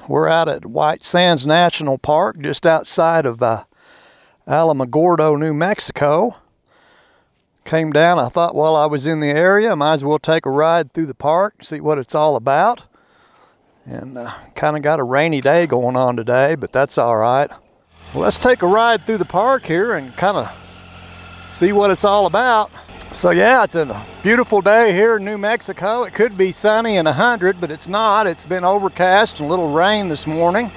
We're out at White Sands National Park, just outside of Alamogordo, New Mexico. Came down, I thought while I was in the area, I might as well take a ride through the park, see what it's all about. And kind of got a rainy day going on today, but that's all right. Well, let's take a ride through the park here and kind of see what it's all about. So yeah, it's a beautiful day here in New Mexico. It could be sunny and 100, but it's not. It's been overcast and a little rain this morning.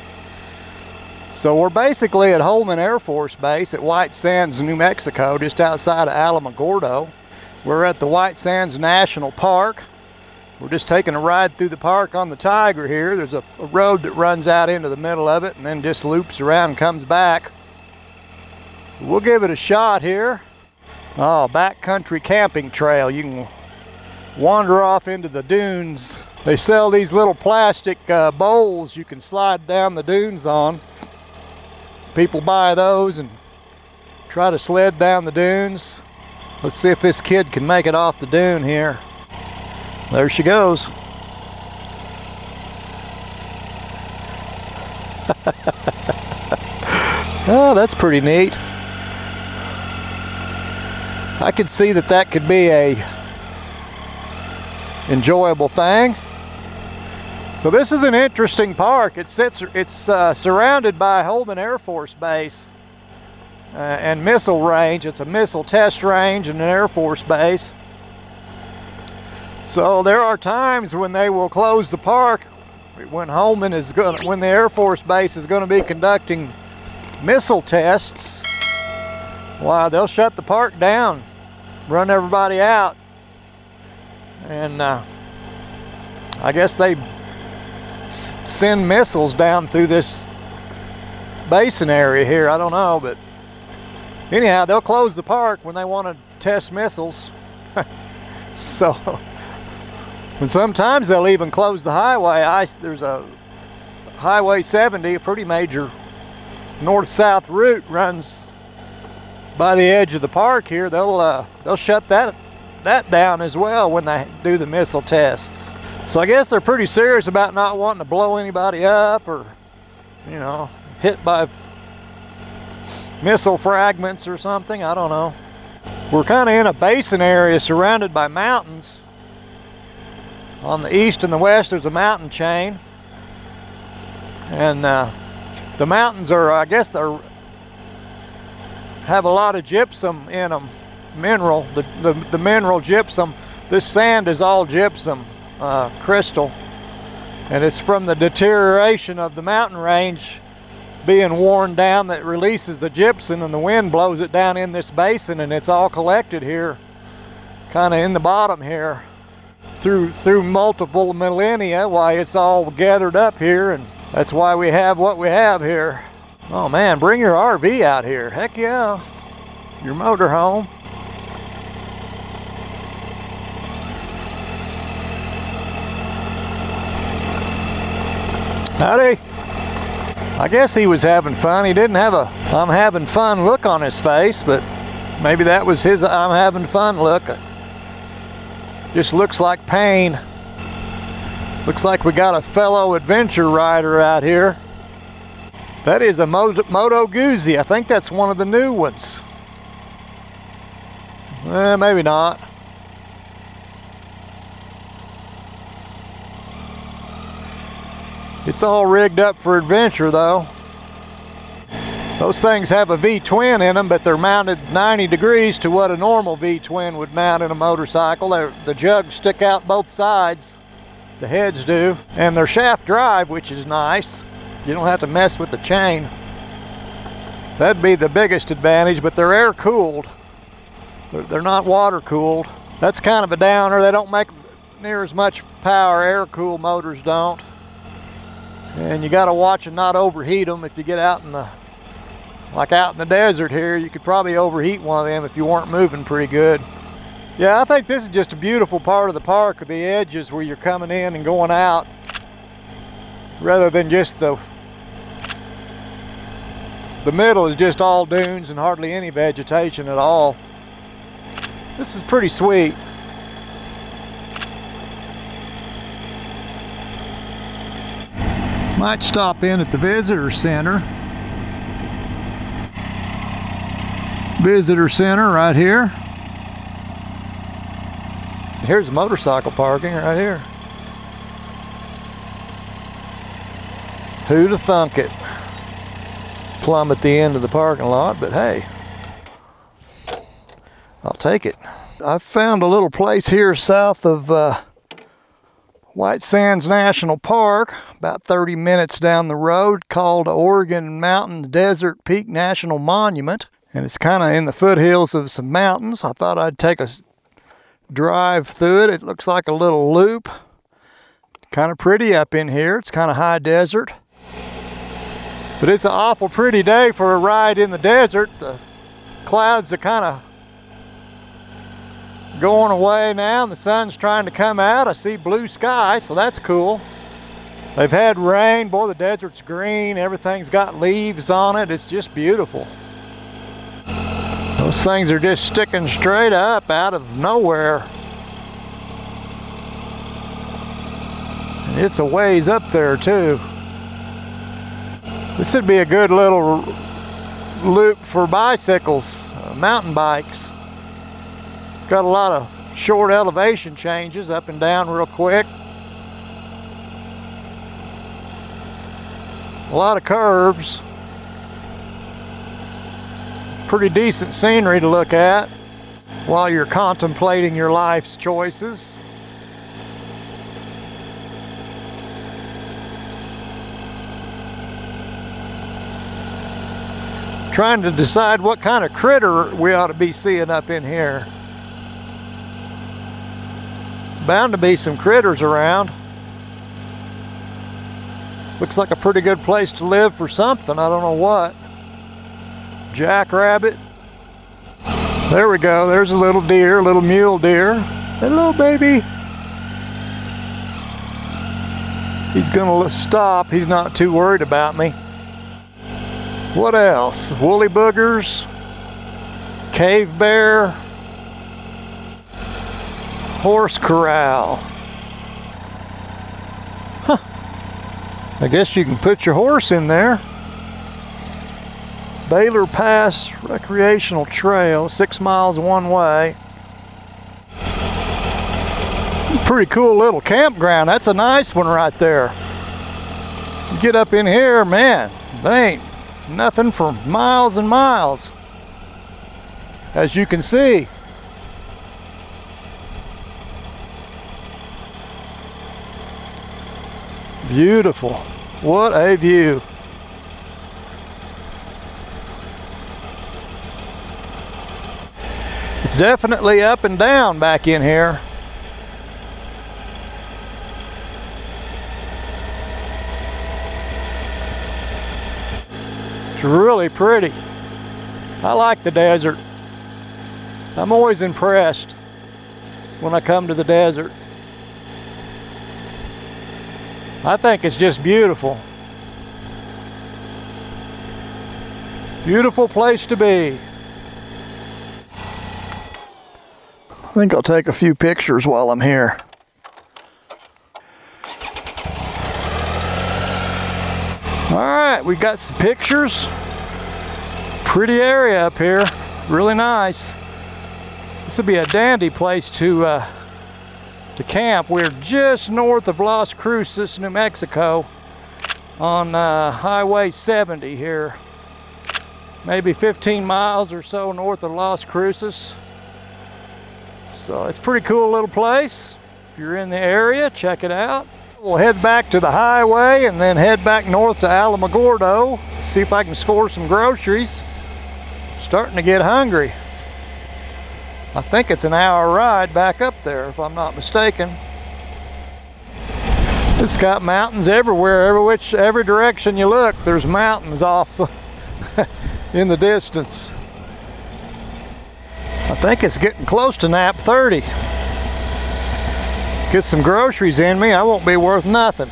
So we're basically at Holman Air Force Base at White Sands, New Mexico, just outside of Alamogordo. We're at the White Sands National Park. We're just taking a ride through the park on the Tiger here. There's a road that runs out into the middle of it and then just loops around and comes back. We'll give it a shot here. Oh, backcountry camping trail. You can wander off into the dunes. They sell these little plastic bowls you can slide down the dunes on. People buy those and try to sled down the dunes. Let's see if this kid can make it off the dune here. There she goes. Oh, that's pretty neat. I could see that could be a enjoyable thing. So this is an interesting park. It's surrounded by Holman Air Force Base and missile range. It's a missile test range and an Air Force base. So there are times when they will close the park when the Air Force Base is going to be conducting missile tests. Why, they'll shut the park down, run everybody out, and I guess they send missiles down through this basin area here. I don't know, but anyhow, they'll close the park when they want to test missiles. So, and sometimes they'll even close the highway. There's a Highway 70, a pretty major north-south route, runs by the edge of the park here. They'll shut that down as well when they do the missile tests. So I guess they're pretty serious about not wanting to blow anybody up or, you know, hit by missile fragments or something. I don't know. We're kind of in a basin area surrounded by mountains. On the east and the west there's a mountain chain, and the mountains are, I guess, have a lot of gypsum in them, mineral, the mineral gypsum. This sand is all gypsum crystal, and it's from the deterioration of the mountain range being worn down that releases the gypsum, and the wind blows it down in this basin, and it's all collected here, kind of in the bottom here, through multiple millennia. Why, it's all gathered up here, and that's why we have what we have here. Oh man, bring your RV out here. Heck yeah. Your motorhome. Howdy. I guess he was having fun. He didn't have a I'm having fun look on his face, but maybe that was his I'm having fun look. Just looks like pain. Looks like we got a fellow adventure rider out here. That is a Moto Guzzi. I think that's one of the new ones. Maybe not. It's all rigged up for adventure though. Those things have a V-twin in them, but they're mounted 90 degrees to what a normal V-twin would mount in a motorcycle. The jugs stick out both sides. The heads do. And they're shaft drive, which is nice. You don't have to mess with the chain. That'd be the biggest advantage, but they're air cooled. They're not water cooled. That's kind of a downer. They don't make near as much power. Air cooled motors don't. And you gotta watch and not overheat them. If you get out in the desert here, you could probably overheat one of them if you weren't moving pretty good. Yeah, I think this is just a beautiful part of the park, the edges where you're coming in and going out, rather than just the middle is just all dunes and hardly any vegetation at all. This is pretty sweet. Might stop in at the visitor center. Visitor center right here. Here's motorcycle parking right here. Who'd have thunk it? Plumb at the end of the parking lot, but hey, I'll take it. I found a little place here south of White Sands National Park, about 30 minutes down the road, called Oregon Mountain Desert Peak National Monument. And it's kind of in the foothills of some mountains. I thought I'd take a drive through it. It looks like a little loop. Kind of pretty up in here. It's kind of high desert. But it's an awful pretty day for a ride in the desert. The clouds are kind of going away now, and the sun's trying to come out. I see blue sky, so that's cool. They've had rain. Boy, the desert's green. Everything's got leaves on it. It's just beautiful. Those things are just sticking straight up out of nowhere. And it's a ways up there too. This would be a good little loop for bicycles, mountain bikes. It's got a lot of short elevation changes up and down real quick. A lot of curves. Pretty decent scenery to look at while you're contemplating your life's choices. Trying to decide what kind of critter we ought to be seeing up in here. Bound to be some critters around. Looks like a pretty good place to live for something. I don't know what. Jackrabbit. There we go. There's a little deer, a little mule deer. Hello, baby. He's gonna stop. He's not too worried about me. What else? Woolly boogers, cave bear, horse corral. Huh. I guess you can put your horse in there. Baylor Pass Recreational Trail, 6 miles one way. Pretty cool little campground. That's a nice one right there. You get up in here, man, they ain't nothing for miles and miles, as you can see. Beautiful. What a view. It's definitely up and down back in here. It's really pretty. I like the desert. I'm always impressed when I come to the desert. I think it's just beautiful. Beautiful place to be. I think I'll take a few pictures while I'm here. All right, we got some pictures. Pretty area up here, really nice. This would be a dandy place to camp. We're just north of Las Cruces, New Mexico, on Highway 70 here. Maybe 15 miles or so north of Las Cruces. So it's a pretty cool little place. If you're in the area, check it out. We'll head back to the highway and then head back north to Alamogordo. See if I can score some groceries. Starting to get hungry. I think it's an hour ride back up there, if I'm not mistaken. It's got mountains everywhere. Every direction you look, there's mountains off in the distance. I think it's getting close to nap 30. Get some groceries in me, I won't be worth nothing.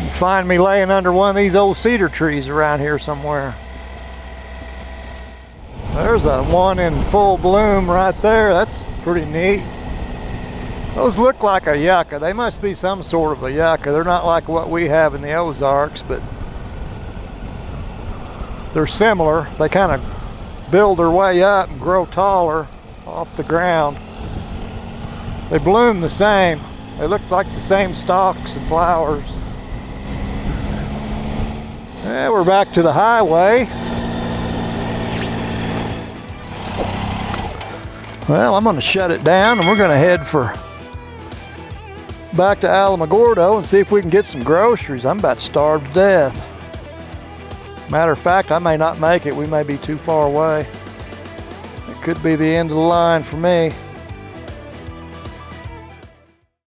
You find me laying under one of these old cedar trees around here somewhere. There's a one in full bloom right there. That's pretty neat. Those look like a yucca. They must be some sort of a yucca. They're not like what we have in the Ozarks, but they're similar. They kind of build their way up and grow taller off the ground. They bloom the same. They look like the same stalks and flowers. Yeah, we're back to the highway. Well, I'm going to shut it down and we're going to head back to Alamogordo and see if we can get some groceries. I'm about starved to death. Matter of fact, I may not make it. We may be too far away. It could be the end of the line for me.